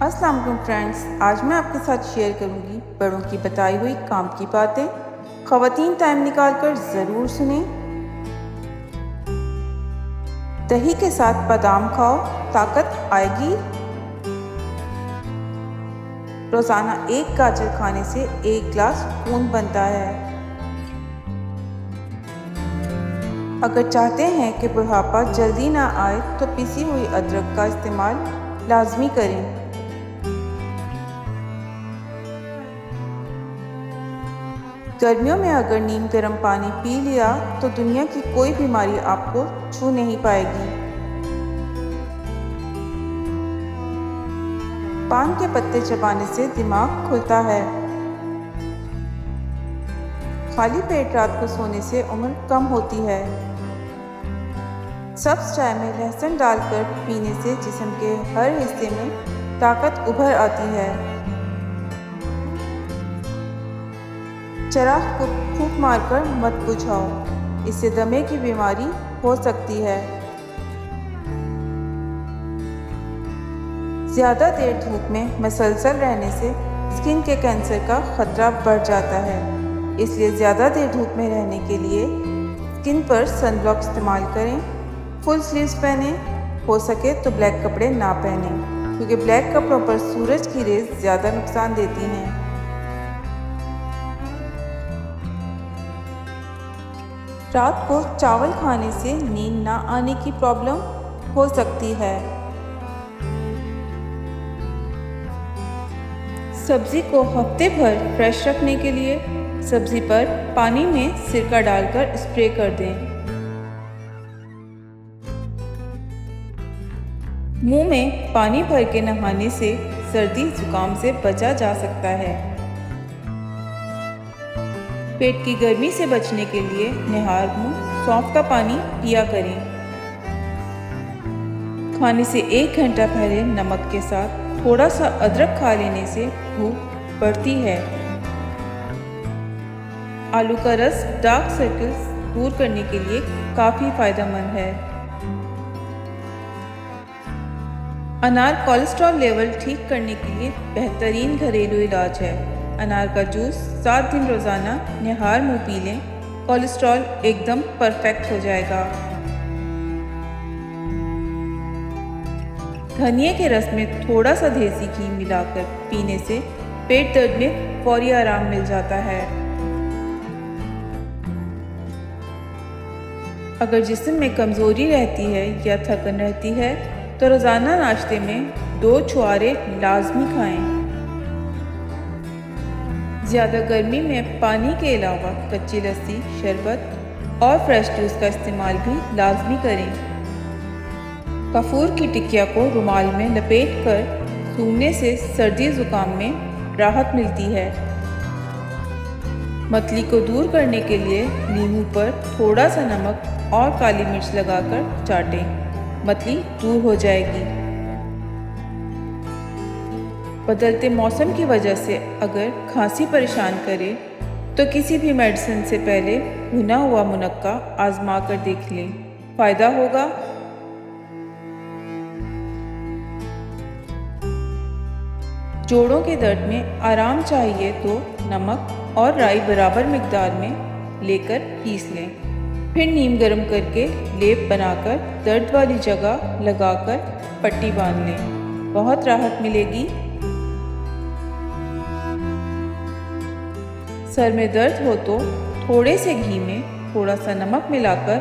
अस्सलाम वालेकुम फ्रेंड्स, आज मैं आपके साथ शेयर करूंगी बड़ों की बताई हुई काम की बातें। ख़वातीन टाइम निकाल कर ज़रूर सुनें। दही के साथ बादाम खाओ, ताकत आएगी। रोज़ाना एक गाजर खाने से 1 गिलास खून बनता है। अगर चाहते हैं कि बुढ़ापा जल्दी ना आए तो पिसी हुई अदरक का इस्तेमाल लाजमी करें। गर्मियों में अगर नीम गर्म पानी पी लिया तो दुनिया की कोई बीमारी आपको छू नहीं पाएगी। पान के पत्ते चबाने से दिमाग खुलता है। खाली पेट रात को सोने से उम्र कम होती है। सब्ज चाय में लहसुन डालकर पीने से जिस्म के हर हिस्से में ताकत उभर आती है। चिराग को फूंक मारकर मत बुझाओ, इससे दमे की बीमारी हो सकती है। ज़्यादा देर धूप में मसलसल रहने से स्किन के कैंसर का खतरा बढ़ जाता है। इसलिए ज़्यादा देर धूप में रहने के लिए स्किन पर सनब्लॉक इस्तेमाल करें। फुल स्लीव्स पहने, हो सके तो ब्लैक कपड़े ना पहने, क्योंकि ब्लैक कपड़ों पर सूरज की रेज़ ज़्यादा नुकसान देती हैं। रात को चावल खाने से नींद ना आने की प्रॉब्लम हो सकती है। सब्जी को हफ्ते भर फ्रेश रखने के लिए सब्जी पर पानी में सिरका डालकर स्प्रे कर दें। मुंह में पानी भर के नहाने से सर्दी जुकाम से बचा जा सकता है। पेट की गर्मी से बचने के लिए निहार मुंह सौंफ का पानी पिया करें। खाने से 1 घंटा पहले नमक के साथ थोड़ा सा अदरक खा लेने से भूख बढ़ती है। आलू का रस डार्क सर्कल्स दूर करने के लिए काफ़ी फायदेमंद है। अनार कोलेस्ट्रॉल लेवल ठीक करने के लिए बेहतरीन घरेलू इलाज है। अनार का जूस 7 दिन रोज़ाना निहार मुँह पी लें, कोलेस्ट्रॉल एकदम परफेक्ट हो जाएगा। धनिया के रस में थोड़ा सा देसी घी मिलाकर पीने से पेट दर्द में फौरी आराम मिल जाता है। अगर जिस्म में कमज़ोरी रहती है या थकन रहती है तो रोज़ाना नाश्ते में 2 छुहारे लाजमी खाएं। ज़्यादा गर्मी में पानी के अलावा कच्ची लस्सी, शरबत और फ्रेश जूस का इस्तेमाल भी लाजमी करें। कपूर की टिकिया को रुमाल में लपेट कर सूंघने से सर्दी ज़ुकाम में राहत मिलती है। मतली को दूर करने के लिए नींबू पर थोड़ा सा नमक और काली मिर्च लगाकर चाटें, मतली दूर हो जाएगी। बदलते मौसम की वजह से अगर खांसी परेशान करे तो किसी भी मेडिसिन से पहले भुना हुआ मुनक्का आजमा कर देख लें, फ़ायदा होगा। जोड़ों के दर्द में आराम चाहिए तो नमक और राई बराबर मिकदार में लेकर पीस लें। फिर नीम गर्म करके लेप बनाकर दर्द वाली जगह लगाकर पट्टी बांध लें, बहुत राहत मिलेगी। सर में दर्द हो तो थोड़े से घी में थोड़ा सा नमक मिलाकर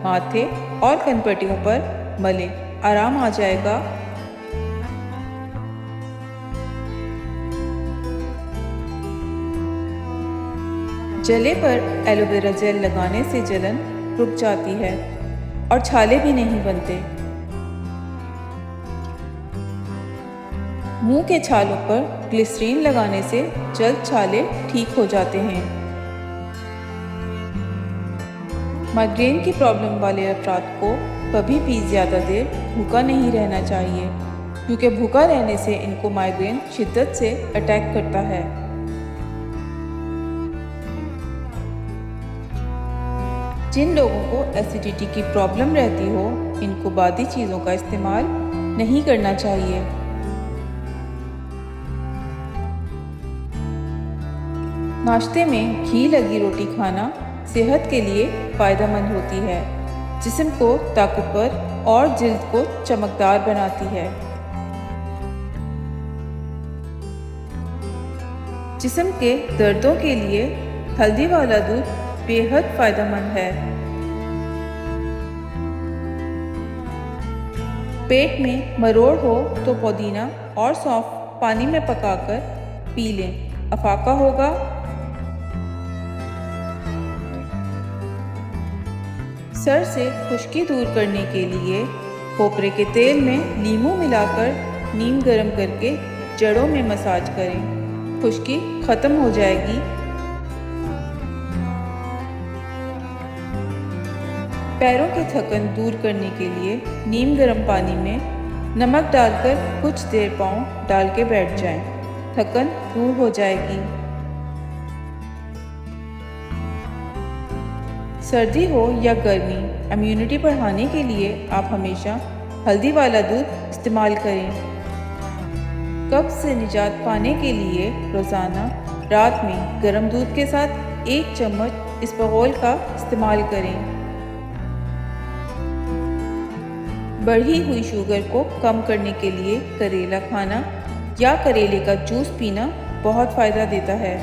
माथे और कनपट्टियों पर मलें, आराम आ जाएगा। जले पर एलोवेरा जेल लगाने से जलन रुक जाती है और छाले भी नहीं बनते। मुंह के छालों पर ग्लिसरीन लगाने से जल्द छाले ठीक हो जाते हैं। माइग्रेन की प्रॉब्लम वाले अफराद को कभी भी ज़्यादा देर भूखा नहीं रहना चाहिए, क्योंकि भूखा रहने से इनको माइग्रेन शिद्दत से अटैक करता है। जिन लोगों को एसिडिटी की प्रॉब्लम रहती हो, इनको बादी चीज़ों का इस्तेमाल नहीं करना चाहिए। नाश्ते में घी लगी रोटी खाना सेहत के लिए फ़ायदेमंद होती है। जिस्म को ताकतवर और जिल्द को चमकदार बनाती है। जिस्म के दर्दों के लिए हल्दी वाला दूध बेहद फ़ायदेमंद है। पेट में मरोड़ हो तो पुदीना और सौंफ पानी में पकाकर पी लें, अफाका होगा। सर से खुश्की दूर करने के लिए खोपरे के तेल में नींबू मिलाकर नीम गर्म करके जड़ों में मसाज करें, खुश्की ख़त्म हो जाएगी। पैरों की थकन दूर करने के लिए नीम गर्म पानी में नमक डालकर कुछ देर पाँव डाल के बैठ जाएं, थकन दूर हो जाएगी। सर्दी हो या गर्मी, इम्यूनिटी बढ़ाने के लिए आप हमेशा हल्दी वाला दूध इस्तेमाल करें। कब्ज़ से निजात पाने के लिए रोज़ाना रात में गर्म दूध के साथ 1 चम्मच इसबगोल का इस्तेमाल करें। बढ़ी हुई शुगर को कम करने के लिए करेला खाना या करेले का जूस पीना बहुत फ़ायदा देता है।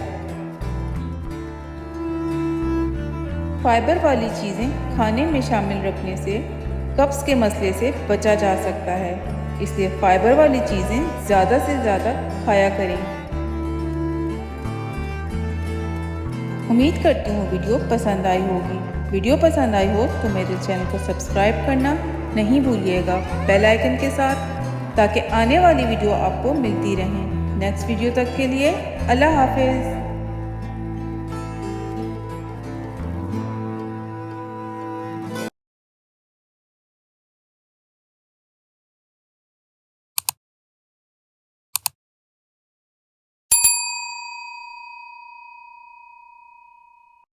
फाइबर वाली चीज़ें खाने में शामिल रखने से कब्ज़ के मसले से बचा जा सकता है, इसलिए फाइबर वाली चीज़ें ज़्यादा से ज़्यादा खाया करें। उम्मीद करती हूँ वीडियो पसंद आई होगी। वीडियो पसंद आई हो तो मेरे चैनल को सब्सक्राइब करना नहीं भूलिएगा बेल आइकन के साथ, ताकि आने वाली वीडियो आपको मिलती रहें। नेक्स्ट वीडियो तक के लिए अल्लाह हाफिज़।